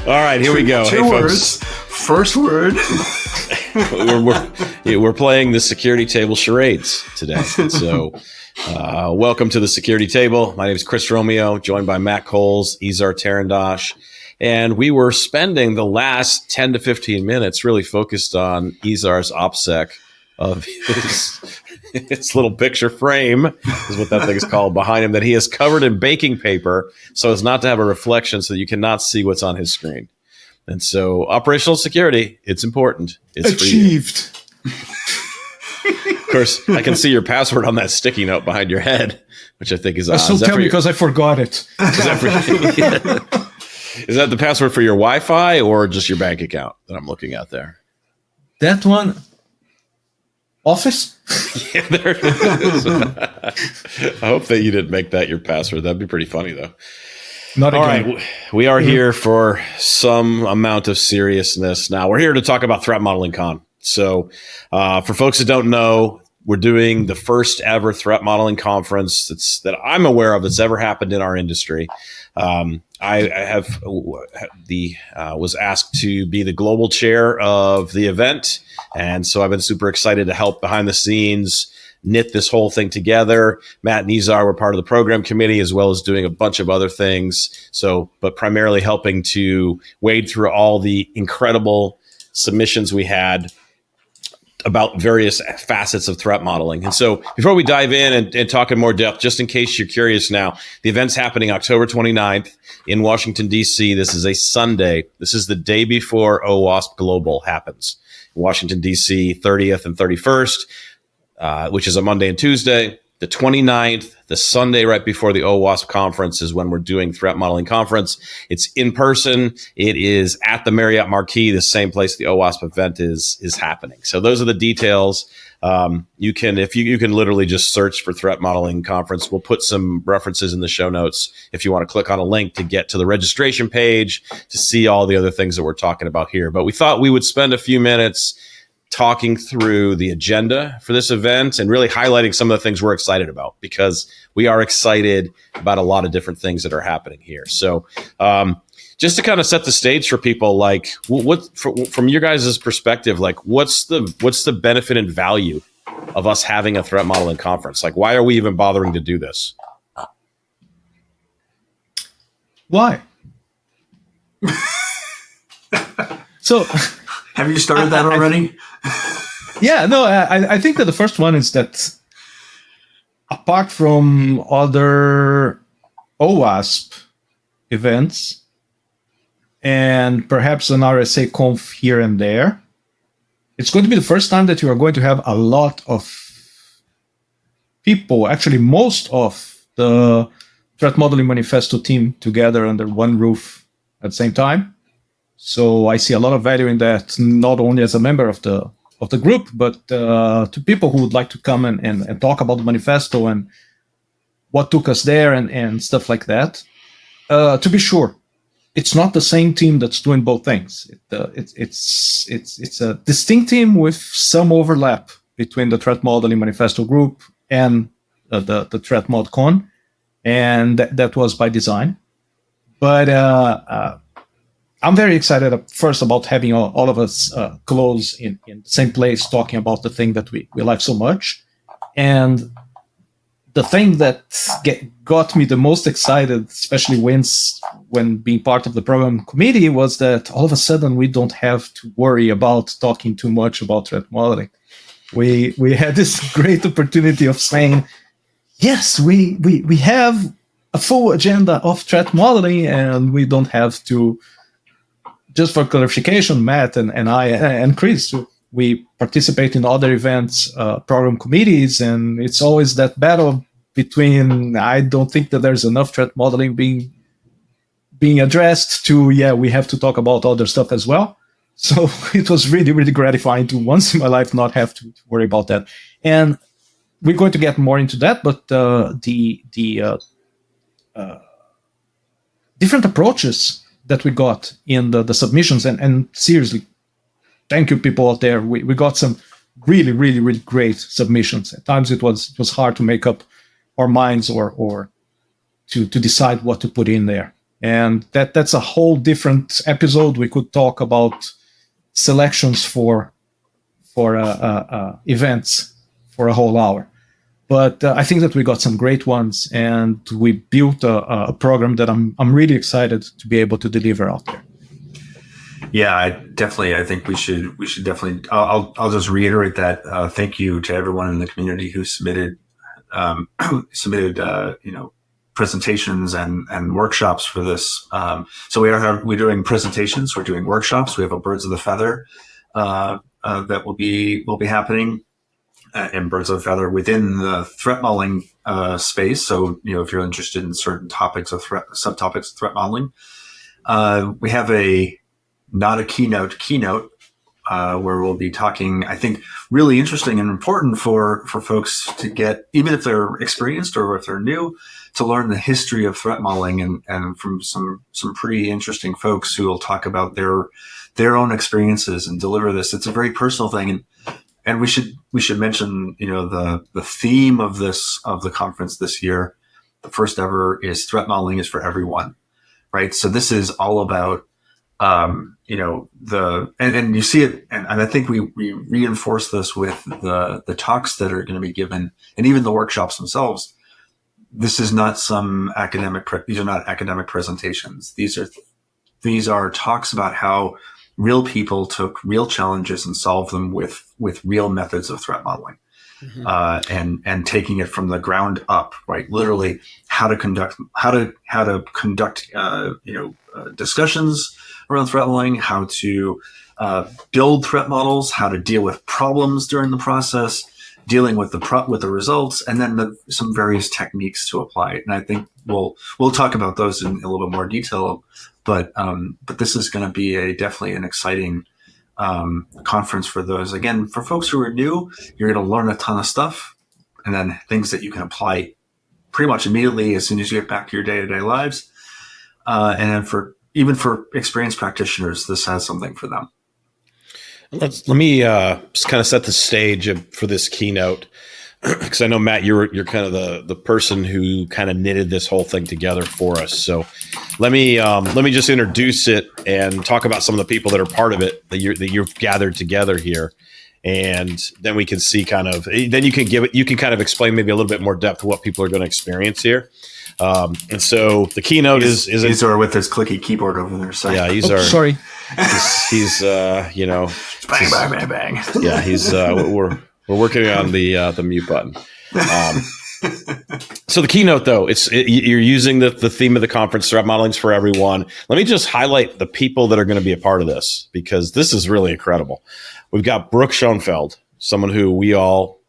All right, here we go. Two hey, words. Folks. First word. we're playing the security table charades today. So welcome to the security table. My name is Chris Romeo, joined by Matt Coles, Izar Tarandosh. And we were spending the last 10 to 15 minutes really focused on Izar's OPSEC of his little picture frame, is what that thing is called, behind him, that he has covered in baking paper so as not to have a reflection so that you cannot see what's on his screen. And so operational security, it's important. It's achieved. Of course, I can see your password on that sticky note behind your head, which I think is odd. So tell me because I forgot it. Is that the password for your Wi-Fi or just your bank account that I'm looking at there? That one, Office? Yeah, there it is. I hope that you didn't make that your password. That'd be pretty funny, though. Not All again. right, we are here for some amount of seriousness. Now, we're here to talk about Threat Modeling Con. So for folks that don't know, we're doing the first ever threat modeling conference that I'm aware of that's ever happened in our industry. I was asked to be the global chair of the event. And so I've been super excited to help behind the scenes knit this whole thing together. Matt and Izar were part of the program committee, as well as doing a bunch of other things. So, but primarily helping to wade through all the incredible submissions we had about various facets of threat modeling. And so before we dive in and talk in more depth, just in case you're curious now, the event's happening October 29th in Washington, D.C. This is a Sunday. This is the day before OWASP Global happens. Washington, D.C., 30th and 31st, which is a Monday and Tuesday. The 29th, the Sunday right before the OWASP conference, is when we're doing Threat Modeling Conference. It's in person. It is at the Marriott Marquis, the same place the OWASP event is happening. So those are the details. You can literally just search for Threat Modeling Conference. We'll put some references in the show notes if you want to click on a link to get to the registration page to see all the other things that we're talking about here. But we thought we would spend a few minutes talking through the agenda for this event and really highlighting some of the things we're excited about, because we are excited about a lot of different things that are happening here. So just to kind of set the stage for people, like from your guys' perspective, like what's the benefit and value of us having a threat modeling conference? Like, why are we even bothering to do this? Why? So have you started that already? I think that the first one is that apart from other OWASP events and perhaps an RSA Conf here and there, it's going to be the first time that you are going to have a lot of people, actually most of the Threat Modeling Manifesto team together under one roof at the same time. So I see a lot of value in that, not only as a member of the group, but to people who would like to come and talk about the manifesto and what took us there and stuff like that. To be sure, it's not the same team that's doing both things. It's a distinct team with some overlap between the Threat Modeling Manifesto group and the ThreatModCon, and that was by design. But I'm very excited first about having all of us close in the same place talking about the thing that we like so much. And the thing that got me the most excited, especially when being part of the program committee, was that all of a sudden we don't have to worry about talking too much about threat modeling. We had this great opportunity of saying, yes, we have a full agenda of threat modeling, and we don't have to. Just for clarification, Matt and I and Chris, we participate in other events, program committees, and it's always that battle between, I don't think that there's enough threat modeling being addressed, to, we have to talk about other stuff as well. So it was really, really gratifying to once in my life not have to worry about that. And we're going to get more into that, but the different approaches that we got in the submissions, and seriously, thank you people out there. We got some really, really, really great submissions. At times it was hard to make up our minds or to decide what to put in there. And that's a whole different episode. We could talk about selections for events for a whole hour. But I think that we got some great ones, and we built a program that I'm really excited to be able to deliver out there. Yeah, I think we should definitely. I'll just reiterate that. Thank you to everyone in the community who submitted presentations and workshops for this. So we're doing presentations. We're doing workshops. We have a Birds of the Feather that will be happening. And Birds of a Feather within the threat modeling space. So, if you're interested in certain topics of subtopics of threat modeling, we have not a keynote where we'll be talking, I think, really interesting and important for folks to get, even if they're experienced or if they're new, to learn the history of threat modeling and from some pretty interesting folks who will talk about their own experiences and deliver this. It's a very personal thing. And we should mention, the theme of the conference this year, the first ever, is threat modeling is for everyone, right? So this is all about, and you see it, and I think we reinforce this with the talks that are going to be given, and even the workshops themselves. This is not these are not academic presentations. These are talks about how real people took real challenges and solved them with real methods of threat modeling, and taking it from the ground up, right? Literally, how to conduct discussions around threat modeling, how to build threat models, how to deal with problems during the process, dealing with the results, and then some various techniques to apply it. And I think we'll talk about those in a little bit more detail. But this is going to be definitely an exciting conference for those. Again, for folks who are new, you're going to learn a ton of stuff, and then things that you can apply pretty much immediately as soon as you get back to your day-to-day lives. And then even for experienced practitioners, this has something for them. Let me just kind of set the stage for this keynote, because I know, Matt, you're kind of the person who kind of knitted this whole thing together for us. So let me just introduce it and talk about some of the people that are part of it that you've gathered together here, and then we can see then you can kind of explain maybe a little bit more depth of what people are going to experience here. And so the keynote these are with his clicky keyboard over there. So. Yeah, sorry. He's bang, bang, bang, bang. Yeah, he's we're working on the mute button. So the keynote, though, you're using the theme of the conference, threat modeling's for everyone. Let me just highlight the people that are going to be a part of this, because this is really incredible. We've got Brooke Schoenfeld, someone who we all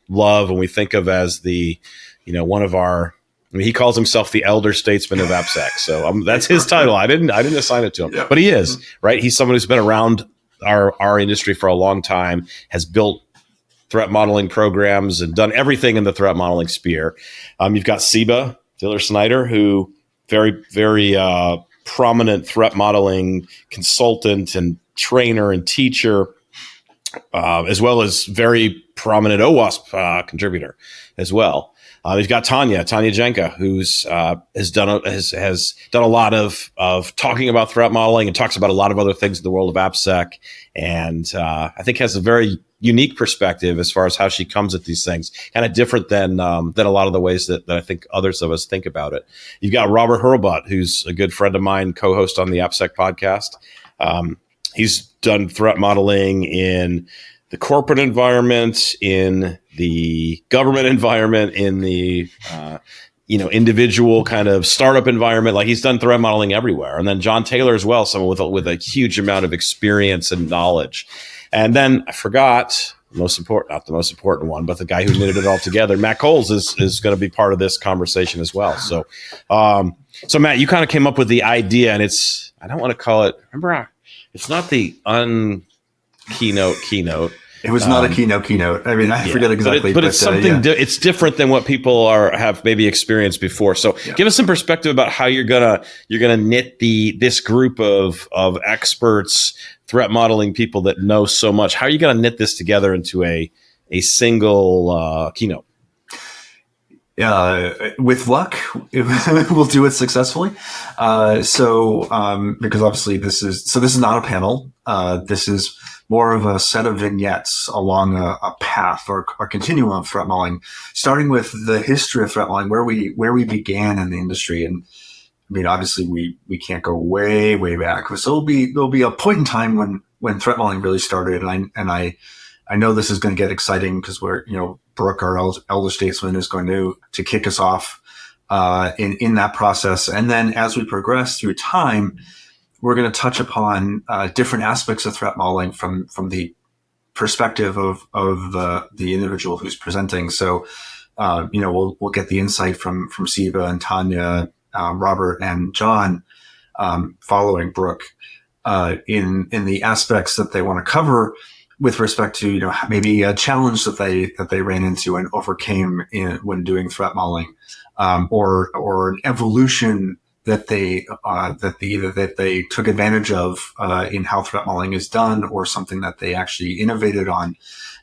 love and we think of as one of our. I mean, he calls himself the elder statesman of AppSec. So that's his title. I didn't assign it to him, but he is, right? He's someone who's been around our industry for a long time, has built threat modeling programs and done everything in the threat modeling sphere. You've got Siba Diller-Snyder, who very, very prominent threat modeling consultant and trainer and teacher, as well as very prominent OWASP contributor as well. You've got Tanya Jenka, who's has done a lot of talking about threat modeling and talks about a lot of other things in the world of AppSec, and I think has a very unique perspective as far as how she comes at these things, kind of different than a lot of the ways that I think others of us think about it. You've got Robert Hurlbut, who's a good friend of mine, co-host on the AppSec podcast. He's done threat modeling in the corporate environment, in the government environment, in the individual kind of startup environment. Like, he's done threat modeling everywhere. And then John Taylor as well, someone with a huge amount of experience and knowledge. And then I forgot not the most important one, but the guy who knitted it all together, Matt Coles, is going to be part of this conversation as well. So, so Matt, you kind of came up with the idea, and I don't want to call it. Remember, it's not the keynote. It was not a keynote. I mean, I forget exactly. But it's something. It's different than what people have maybe experienced before. So, give us some perspective about how you're gonna knit this group of experts, threat modeling people that know so much. How are you gonna knit this together into a single keynote? With luck, we'll do it successfully. Because obviously this is not a panel. This is more of a set of vignettes along a path or continuum of threat modeling, starting with the history of threat modeling, where we began in the industry. And I mean, obviously we can't go way back. So there'll be a point in time when threat modeling really started, and I know this is going to get exciting because Brooke, our elder statesman, is going to kick us off in that process. And then as we progress through time, we're going to touch upon different aspects of threat modeling from the perspective of the individual who's presenting. So, we'll get the insight from Siva and Tanya, Robert and John, following Brooke, in the aspects that they want to cover with respect to, maybe a challenge that they ran into and overcame when doing threat modeling, or an evolution that they took advantage of in how threat modeling is done, or something that they actually innovated on,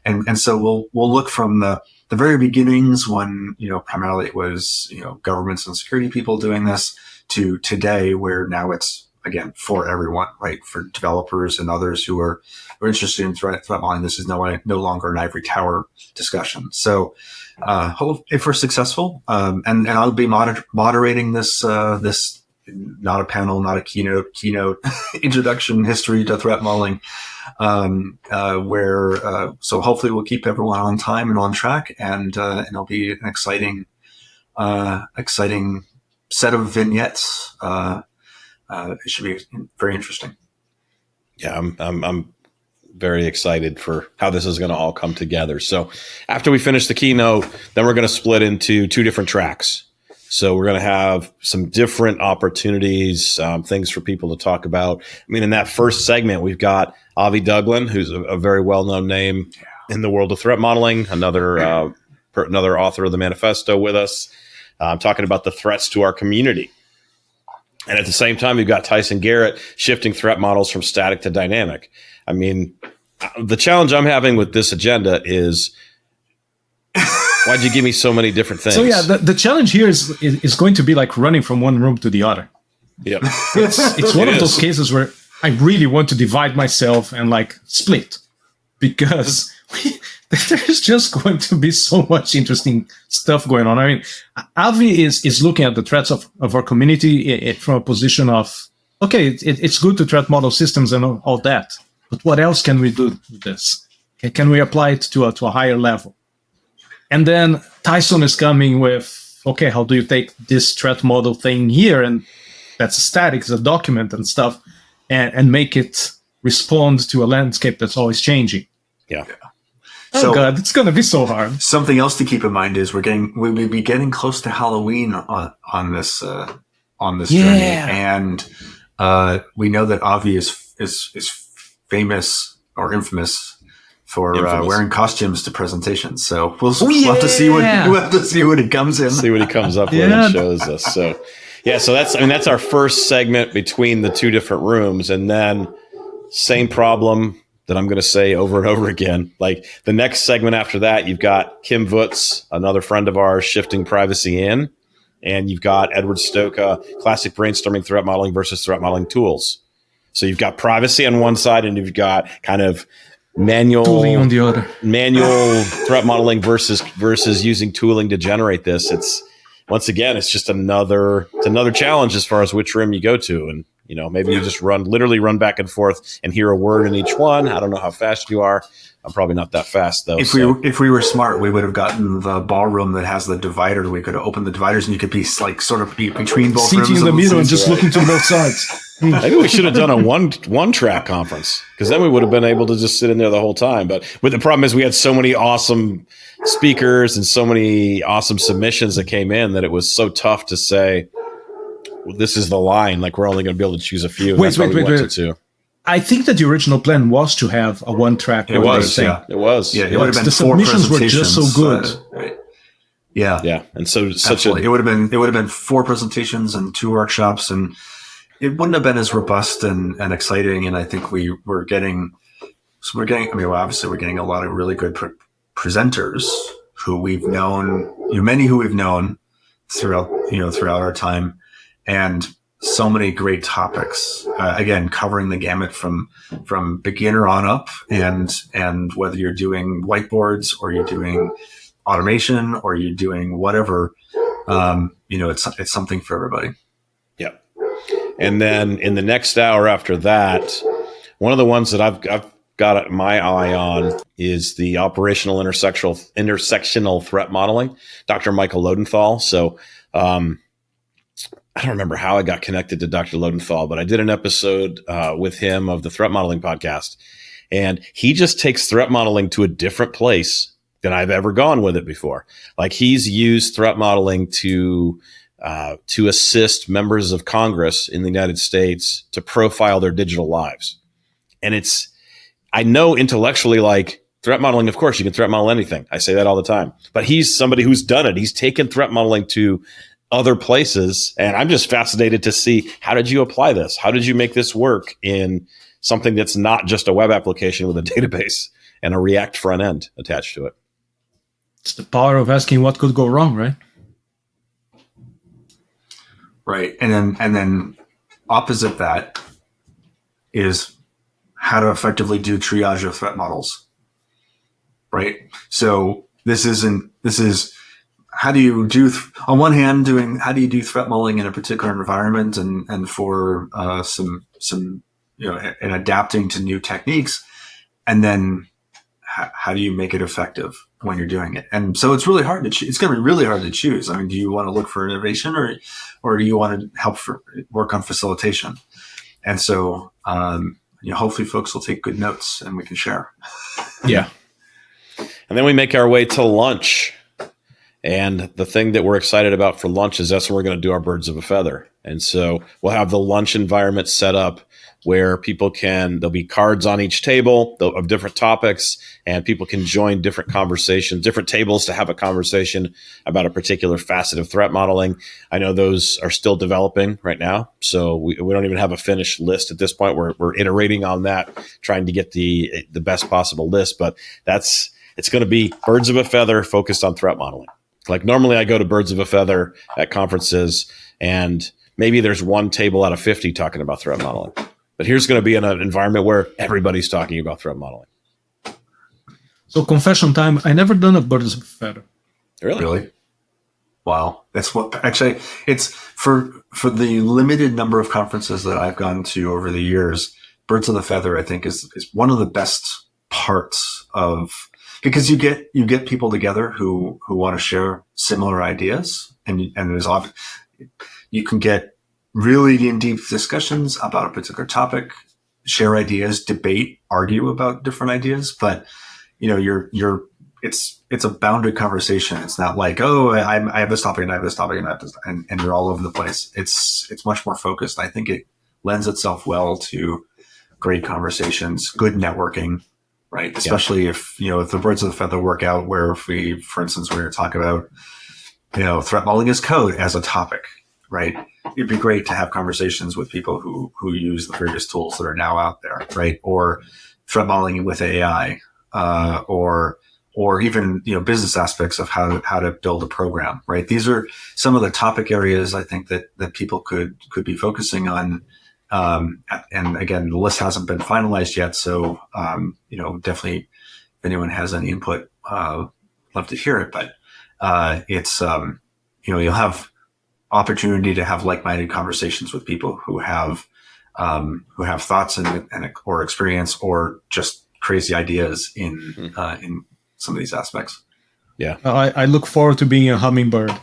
and so we'll look from the very beginnings when primarily it was governments and security people doing this, to today where now it's again for everyone, right? For developers and others who are interested in threat modeling. This is no longer an ivory tower discussion. So, if we're successful, and I'll be moderating this not a panel, not a keynote introduction history to threat modeling, so hopefully we'll keep everyone on time and on track, and it'll be an exciting set of vignettes. It should be very interesting. Yeah, I'm very excited for how this is going to all come together. So after we finish the keynote, then we're going to split into two different tracks. So we're going to have some different opportunities, things for people to talk about. I mean, in that first segment, we've got Avi Douglin, who's a very well-known name in the world of threat modeling, another author of the Manifesto with us, talking about the threats to our community. And at the same time, you've got Tyson Garrett shifting threat models from static to dynamic. I mean, the challenge I'm having with this agenda is, why'd you give me so many different things? So yeah, the challenge here is going to be like running from one room to the other. Yep. It's one of those cases where I really want to divide myself and like split, because there's just going to be so much interesting stuff going on. I mean, Avi is looking at the threats of our community from a position of, okay, it's good to threat model systems and all that, but what else can we do with this? Can we apply it to a higher level? And then Tyson is coming with, okay, how do you take this threat model thing here, and that's static, it's a document and stuff, and make it respond to a landscape that's always changing? Yeah. Oh God, it's going to be so hard. Something else to keep in mind is we'll be getting close to Halloween on this journey, and we know that Avi is famous or infamous for wearing costumes to presentations. So we'll have to see what he comes in. See what he comes up with and shows us. So so that's our first segment between the two different rooms, and then same problem that I'm going to say over and over again. Like the next segment after that, you've got Kim Vutz, another friend of ours, shifting privacy in, and you've got Edward Stoka, classic brainstorming threat modeling versus threat modeling tools. So you've got privacy on one side, and you've got kind of manual tooling on the other. Manual threat modeling versus using tooling to generate this. It's once again, it's just another challenge as far as which room you go to, and maybe you just literally run back and forth and hear a word in each one. I don't know how fast you are. I'm probably not that fast though. If we were smart, we would have gotten the ballroom that has the divider. We could have opened the dividers, and you could be like sort of be between both rooms. Sitting in the middle and just looking to both sides. Maybe we should have done a one track conference, because then we would have been able to just sit in there the whole time. But the problem is we had so many awesome speakers and so many awesome submissions that came in that it was so tough to say, well, this is the line. Like we're only going to be able to choose a few. Wait. I think that the original plan was to have a one track. It was. Yeah, it was. Yeah, it would have been the four submissions were just so good. Right. Yeah, and so it would have been 4 presentations and 2 workshops, and it wouldn't have been as robust and exciting. And I think we're getting. I mean, obviously, we're getting a lot of really good presenters who we've known, many who we've known throughout our time, and so many great topics. Again, covering the gamut from beginner on up, and whether you're doing whiteboards or you're doing automation or you're doing whatever, it's something for everybody. Yeah. And then in the next hour after that, one of the ones that I've got my eye on is the operational intersectional threat modeling, Dr. Michael Lenthal. So I don't remember how I got connected to Dr. Lenthal, but I did an episode with him of the Threat Modeling Podcast. And he just takes threat modeling to a different place than I've ever gone with it before. Like, he's used threat modeling to assist members of Congress in the United States to profile their digital lives. And I know intellectually, like, threat modeling, of course, you can threat model anything. I say that all the time. But he's somebody who's done it. He's taken threat modeling to other places. And I'm just fascinated to see, how did you apply this? How did you make this work in something that's not just a web application with a database and a React front end attached to it? It's the power of asking what could go wrong, right? Right. And then opposite that is how to effectively do triage of threat models. Right. So this is how do you do, on one hand, how do you do threat modeling in a particular environment and for some and adapting to new techniques, and then how do you make it effective when you're doing it? And so it's really hard to it's going to be really hard to choose. I mean, do you want to look for innovation or do you want to help work on facilitation? And so hopefully folks will take good notes and we can share. Yeah. And then we make our way to lunch. And the thing that we're excited about for lunch is that's when we're going to do our birds of a feather. And so we'll have the lunch environment set up where there'll be cards on each table of different topics, and people can join different conversations, different tables to have a conversation about a particular facet of threat modeling. I know those are still developing right now, so we don't even have a finished list at this point. We're iterating on that, trying to get the best possible list, but it's going to be birds of a feather focused on threat modeling. Like, normally I go to birds of a feather at conferences, and maybe there's one table out of 50 talking about threat modeling. But here's going to be in an environment where everybody's talking about threat modeling. So, confession time, I never done a birds of a feather. Really? Wow. That's what, actually, it's for the limited number of conferences that I've gone to over the years, birds of the feather, I think, is one of the best parts of, because you get people together who want to share similar ideas, and there's often, you can get really in-deep discussions about a particular topic, share ideas, debate, argue about different ideas, but it's a bounded conversation. It's not like, oh, I have this topic and I have this topic and I have this, and you're all over the place. It's much more focused. I think it lends itself well to great conversations, good networking, right? Especially if the birds of the feather work out, where if we, for instance, we're going to talk about, threat modeling as code as a topic, right? It'd be great to have conversations with people who use the various tools that are now out there, right? Or threat modeling with AI, or even business aspects of how to build a program, right? These are some of the topic areas I think that people could be focusing on. And again, the list hasn't been finalized yet, so definitely, if anyone has any input, love to hear it. But it's you'll have opportunity to have like-minded conversations with people who have thoughts and or experience or just crazy ideas in some of these aspects. Yeah, I look forward to being a hummingbird,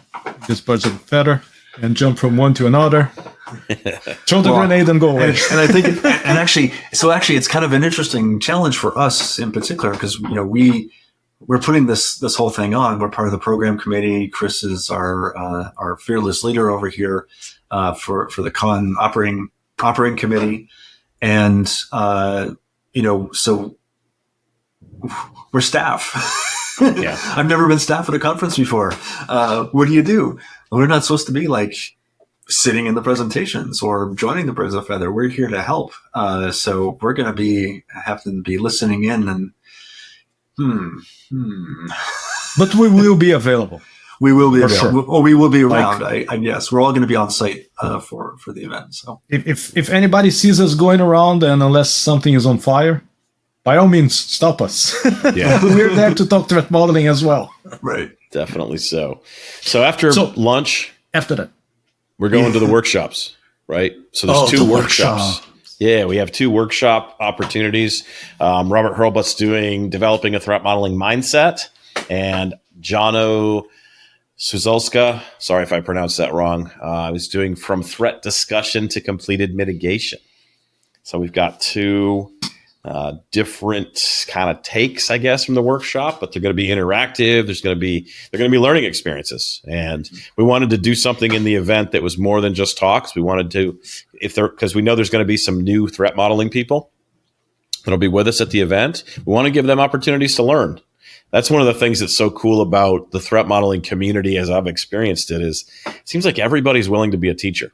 this birds of a feather, and jump from one to another, throw the grenade and go away. And I think, actually, it's kind of an interesting challenge for us in particular, because we're putting this whole thing on. We're part of the program committee. Chris is our fearless leader over here for the con operating committee, and so we're staff. Yeah. I've never been staff at a conference before. What do you do? We're not supposed to be like sitting in the presentations or joining the birds of a feather. We're here to help. So we're going to have to be listening in and But we will be available. We will be For available. sure. Or we will be around. Yes, we're all going to be on site for the event. So If anybody sees us going around, and unless something is on fire, by all means, stop us. Yeah. We're there to talk threat modeling as well. right. Definitely so. So after lunch, After that, we're going to the workshops, right? So there's two the workshops. Yeah, we have two workshop opportunities. Robert Hurlbut's doing developing a threat modeling mindset, and Jono Suzolska, sorry if I pronounced that wrong, was doing from threat discussion to completed mitigation. So we've got two different kind of takes, I guess, from the workshop, but they're going to be interactive. They're going to be learning experiences, and we wanted to do something in the event that was more than just talks. We wanted to, because we know there's going to be some new threat modeling people that'll be with us at the event. We want to give them opportunities to learn. That's one of the things that's so cool about the threat modeling community, as I've experienced it, is it seems like everybody's willing to be a teacher.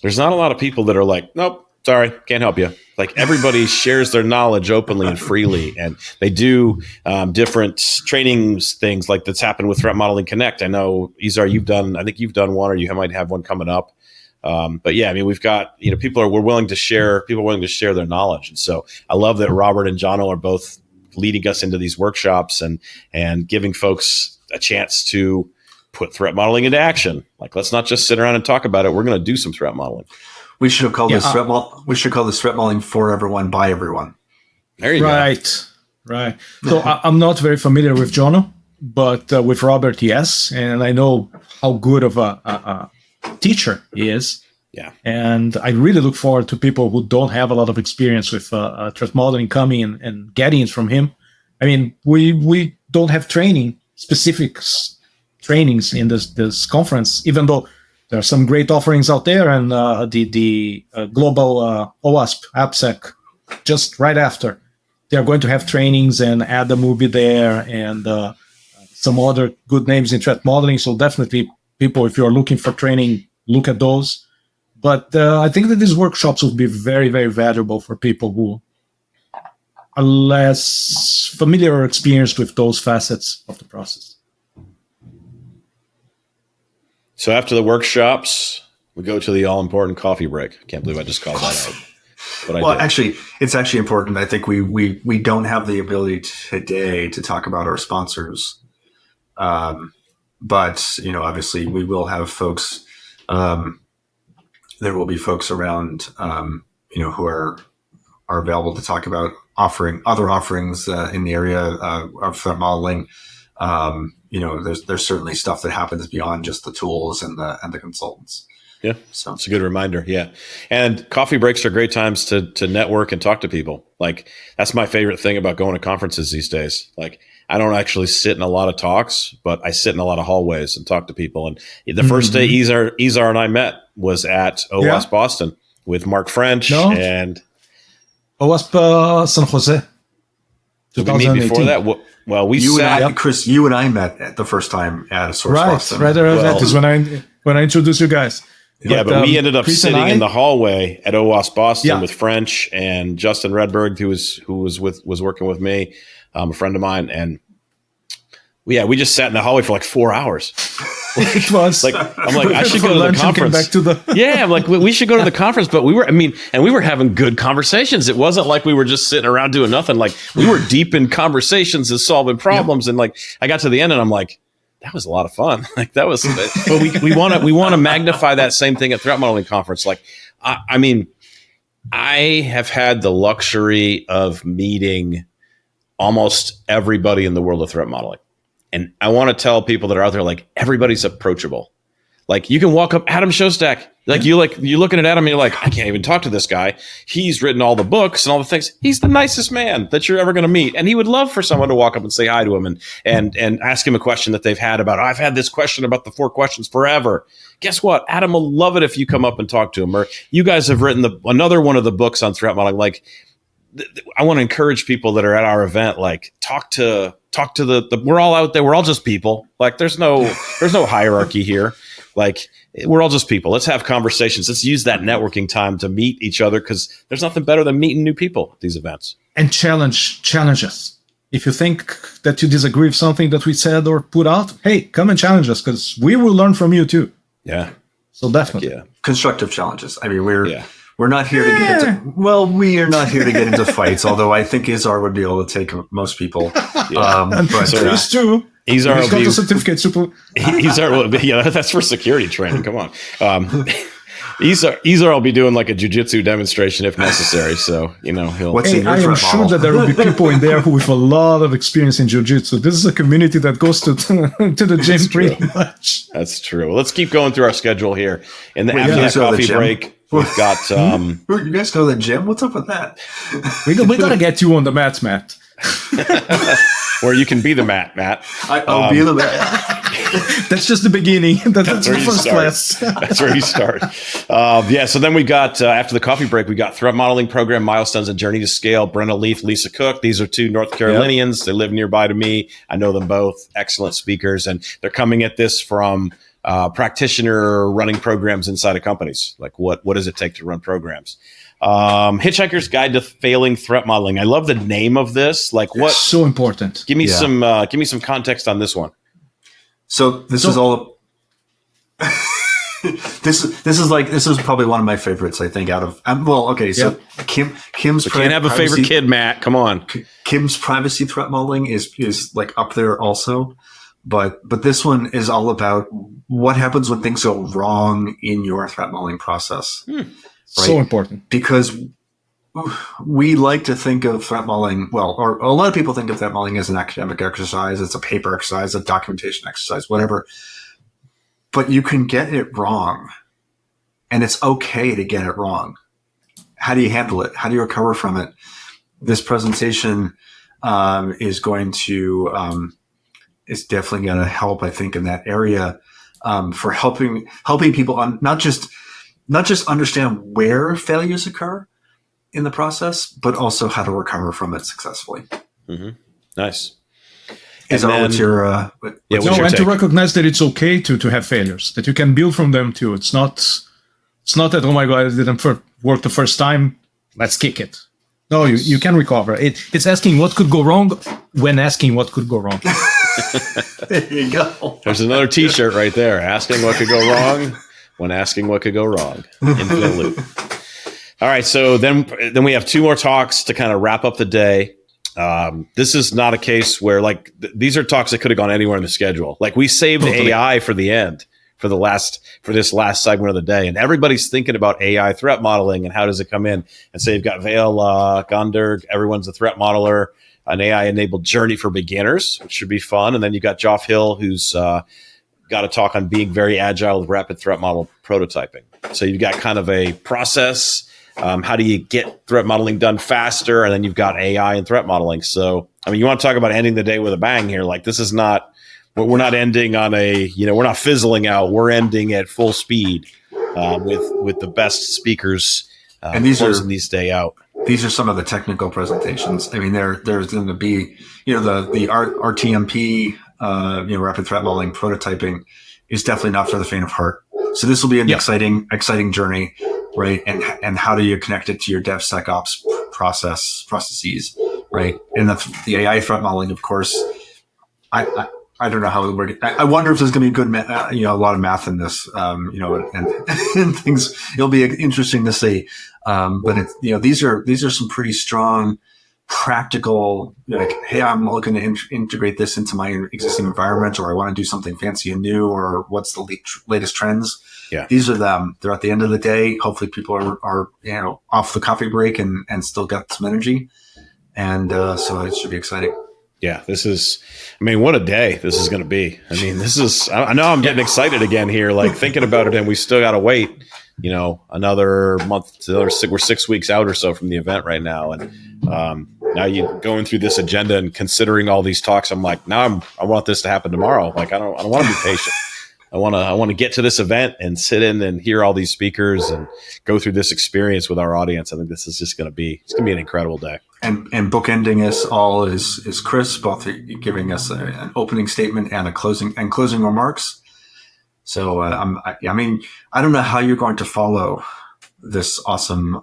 There's not a lot of people that are like, nope, sorry, can't help you. Like everybody shares their knowledge openly and freely, and they do different trainings, things like that's happened with Threat Modeling Connect. I know, Izar, I think you've done one, or you might have one coming up. But yeah, I mean, we've got, we're willing to share their knowledge. And so I love that Robert and Jono are both leading us into these workshops and giving folks a chance to put threat modeling into action. Like, let's not just sit around and talk about it. We're going to do some threat modeling. We should have called this we should call this threat modeling for everyone by everyone. There you go. Right. So I'm not very familiar with Jono, but with Robert, yes, and I know how good of a teacher he is. Yeah. And I really look forward to people who don't have a lot of experience with threat modeling coming and getting it from him. I mean, we don't have specific trainings in this conference, even though there are some great offerings out there, and the global OWASP AppSec just right after. They're going to have trainings, and Adam will be there, and some other good names in threat modeling. So definitely, people, if you're looking for training, look at those. But I think that these workshops will be very, very valuable for people who are less familiar or experienced with those facets of the process. So after the workshops, we go to the all-important coffee break. I can't believe I just called that out. But actually, it's actually important. I think we don't have the ability today to talk about our sponsors. But, obviously we will have folks, there will be folks around, who are available to talk about other offerings in the area of threat modeling. There's certainly stuff that happens beyond just the tools and the consultants. Yeah, so it's a good reminder. Yeah, and coffee breaks are great times to network and talk to people. Like, that's my favorite thing about going to conferences these days. Like, I don't actually sit in a lot of talks, but I sit in a lot of hallways and talk to people. And the first day Izar and I met was at OWASP Boston with Mark French and OWASP San Jose. Did we meet before that? Well, Chris, you and I met at the first time at Source Boston. Right there. That is when I introduced you guys. Yeah, but we ended up sitting in the hallway at OWASP Boston with French and Justin Redberg, who was working with me, a friend of mine, and we just sat in the hallway for like 4 hours. It was like, I'm like, I should go to the conference. I'm like, we should go to the conference, but we were having good conversations. It wasn't like we were just sitting around doing nothing. Like, we were deep in conversations and solving problems. And like, I got to the end and I'm like, that was a lot of fun. Like, that was, but we want to magnify that same thing at Threat Modeling Conference. Like, I have had the luxury of meeting almost everybody in the world of threat modeling. And I want to tell people that are out there, like, everybody's approachable. Like, you can walk up, Adam Shostak, you're looking at Adam and you're like, I can't even talk to this guy. He's written all the books and all the things. He's the nicest man that you're ever going to meet. And he would love for someone to walk up and say hi to him and ask him a question that they've had about, I've had this question about the 4 questions forever. Guess what? Adam will love it if you come up and talk to him. Or you guys have written another one of the books on threat modeling. Like, I want to encourage people that are at our event, like, talk to the we're all out there. We're all just people. Like, there's no hierarchy here. Like, we're all just people. Let's have conversations. Let's use that networking time to meet each other, because there's nothing better than meeting new people at these events. And challenge us. If you think that you disagree with something that we said or put out, hey, come and challenge us because we will learn from you too. Yeah. So definitely. Yeah. Constructive challenges. I mean, we're not here to get into, we are not here to get into fights, although I think Izar would be able to take most people. And please too. Izar got the certificate. Izar, that's for security training. Come on. Izar will be doing like a jiu-jitsu demonstration if necessary. So, he'll. I am sure that there will be people in there who with a lot of experience in jiu-jitsu. This is a community that goes to the gym pretty much. That's true. Well, let's keep going through our schedule here. And after that coffee break, we've got. You guys go to the gym? What's up with that? We got to get you on the mats, Matt. Where you can be the Matt. I'll be the Matt. That's just the beginning. That's the first class. That's where you start. So then we got, after the coffee break, we got Threat Modeling Program Milestones and Journey to Scale. Brenna Leith, Lisa Cook. These are two North Carolinians. Yep. They live nearby to me. I know them both. Excellent speakers. And they're coming at this from practitioner running programs inside of companies. Like what does it take to run programs? Hitchhiker's Guide to Failing Threat Modeling. I love the name of this. Like what? It's so important. Give me some context on this one. So this is all. This is probably one of my favorites. I think out of So Kim's we can't have a favorite kid, Matt. Come on. Kim's privacy threat modeling is like up there also, but this one is all about what happens when things go wrong in your threat modeling process. Right? So important because we like to think of threat modeling, or a lot of people think of threat modeling as an academic exercise. It's a paper exercise, a documentation exercise, whatever. But you can get it wrong, and it's okay to get it wrong. How do you handle it? How do you recover from it? This presentation is definitely going to help, I think, in that area for helping people on not just understand where failures occur in the process, but also how to recover from it successfully. Mm-hmm. Nice. Is that what's your and to recognize that it's okay to have failures, that you can build from them too. It's not that, oh my God, it didn't work the first time, let's kick it. No, you can recover. It's asking what could go wrong when asking what could go wrong. There you go. There's another t-shirt right there. Asking what could go wrong when asking what could go wrong. Infinite loop. All right, so then we have two more talks to kind of wrap up the day. This is not a case where these are talks that could have gone anywhere in the schedule. Like we saved AI for the end for this last segment of the day, and everybody's thinking about AI threat modeling and how does it come in. And so you've got Vail Gonderg, everyone's a threat modeler, an AI enabled journey for beginners, which should be fun. And then you got Joff Hill, who's got a talk on being very agile with rapid threat model prototyping. So you've got kind of a process. How do you get threat modeling done faster? And then you've got AI and threat modeling. So, I mean, you want to talk about ending the day with a bang here. Like this is not, we're not ending on we're not fizzling out. We're ending at full speed with the best speakers and closing these day out. These are some of the technical presentations. I mean, there's going to be, the RTMP, rapid threat modeling prototyping is definitely not for the faint of heart. So this will be an exciting journey. Right. And how do you connect it to your DevSecOps processes? Right. And the AI threat modeling, of course, I don't know how it would work. I wonder if there's going to be good, a lot of math in this, and things. It'll be interesting to see. But these are some pretty strong, practical. Like, hey, I'm looking to integrate this into my existing environment, or I want to do something fancy and new, or what's the latest trends. Yeah. These are them. They're at the end of the day. Hopefully people are off the coffee break and still got some energy. And so it should be exciting. Yeah, what a day this is going to be. I mean, I know I'm getting excited again here, like thinking about it, and we still got to wait, another month, we're 6 weeks out or so from the event right now. And now you going through this agenda and considering all these talks, I'm like, now I want this to happen tomorrow. Like, I don't want to be patient. I want to get to this event and sit in and hear all these speakers and go through this experience with our audience. I think this is just going to be an incredible day. And bookending us all is Chris, both giving us an opening statement and closing remarks. So I don't know how you're going to follow this awesome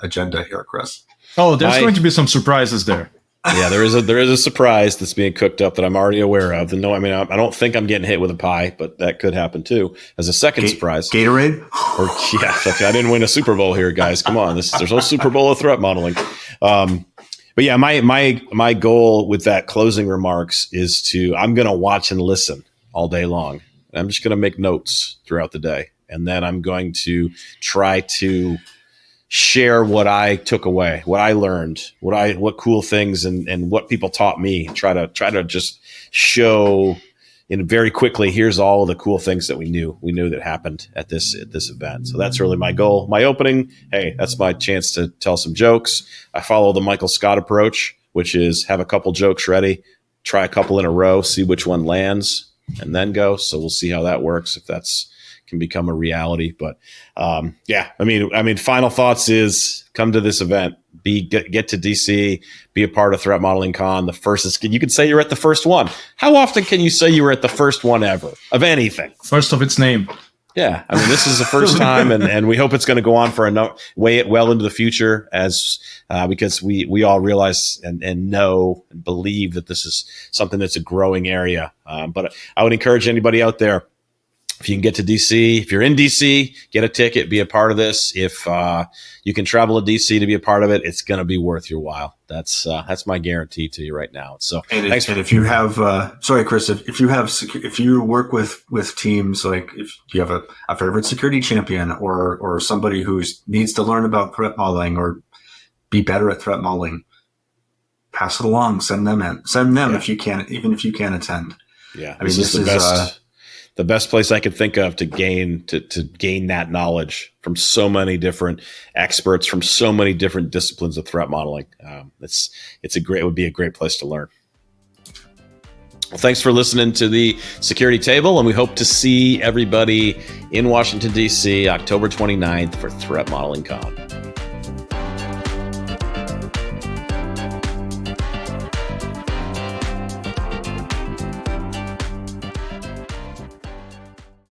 agenda here, Chris. Oh, there's going to be some surprises there. Yeah, there is a surprise that's being cooked up that I'm already aware of. And no, I mean, I don't think I'm getting hit with a pie, but that could happen too as a second surprise. Gatorade? Or yeah, like I didn't win a Super Bowl here, guys. Come on, there's no Super Bowl of threat modeling. But yeah, my goal with that closing remarks is I'm going to watch and listen all day long. I'm just going to make notes throughout the day, and then I'm going to try to share what I took away, what I learned, what cool things and what people taught me. Try to just show very quickly. Here's all the cool things that we knew that happened at this event. So that's really my goal. My opening, hey, that's my chance to tell some jokes. I follow the Michael Scott approach, which is have a couple jokes ready, try a couple in a row, see which one lands, and then go. So we'll see how that works, if that's can become a reality. But yeah, I mean, final thoughts is come to this event, get to DC, be a part of Threat Modeling Con. The first is, you could say you're at the first one. How often can you say you were at the first one ever of anything? First of its name. Yeah, I mean, this is the first time, and we hope it's going to go on for way well into the future, as because we all realize and know and believe that this is something that's a growing area. But I would encourage anybody out there, if you can get to DC, if you're in DC, get a ticket, be a part of this. If you can travel to DC to be a part of it, it's going to be worth your while. That's my guarantee to you right now. So, thanks. And if you have, sorry, Chris, if you work with teams, like if you have a favorite security champion or somebody who needs to learn about threat modeling or be better at threat modeling, pass it along. Send them Yeah. if you can, even if you can't attend. Yeah, I mean, this is the best place I could think of to gain that knowledge from so many different experts from so many different disciplines of threat modeling. It would be a great place to learn. Well, thanks for listening to the Security Table, and we hope to see everybody in Washington, D.C. October 29th for Threat Modeling Con.